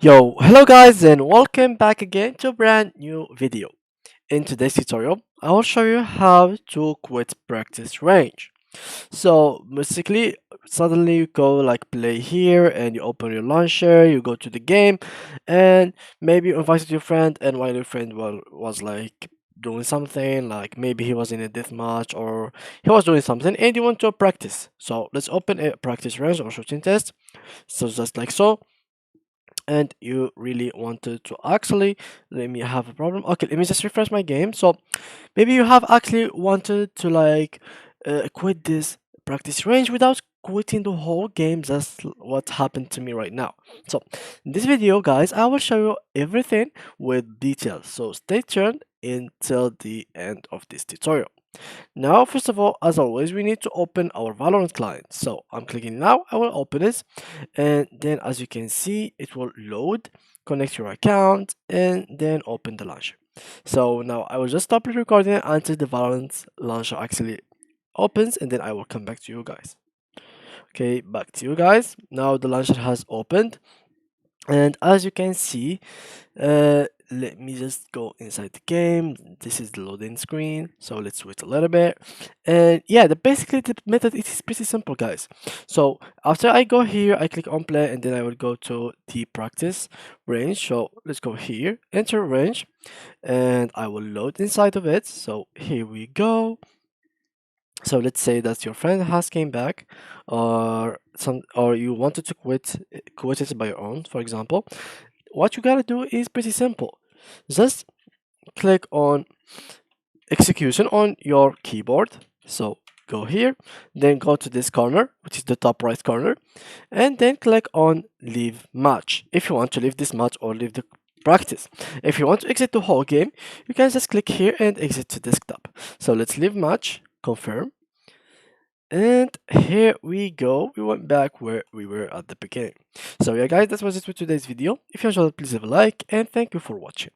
Hello guys and welcome back again to a brand new video. In today's tutorial, I will show you how to quit practice range. So basically, suddenly you go like play here and you open your launcher, you go to the game and maybe you invited your friend and while your friend was like doing something, like maybe he was in a death match or he was doing something and you want to practice. So let's open a practice range or shooting test. So just like so, and you really wanted to actually let me have a problem. Okay, let me just refresh my game. So maybe you have actually wanted to like quit this practice range without quitting the whole game. That's what happened to me right now. So in this video guys, I will show you everything with details, so stay tuned until the end of this tutorial. Now, first of all, as always, we need to open our Valorant client. So I'm clicking now, I will open it. And then as you can see, it will load, connect your account, and then open the launcher. So now I will just stop the recording until the Valorant launcher actually opens, and then I will come back to you guys. Okay, back to you guys. Now the launcher has opened. And as you can see, let me just go inside the game. This is the loading screen, so let's wait a little bit. And yeah, basically the method is pretty simple guys. So after I go here, I click on play and then I will go to the practice range. So let's go here, enter range, and I will load inside of it. So here we go. So let's say that your friend has came back, or you wanted to quit it by your own, for example. What you gotta do is pretty simple. Just click on execution on your keyboard. So go here, then go to this corner, which is the top right corner, and then click on leave match if you want to leave this match or leave the practice. If you want to exit the whole game, you can just click here and exit to desktop. So let's leave match, confirm. And here we go. We went back where we were at the beginning. So yeah guys, that was it for today's video. If you enjoyed it, please leave a like and thank you for watching.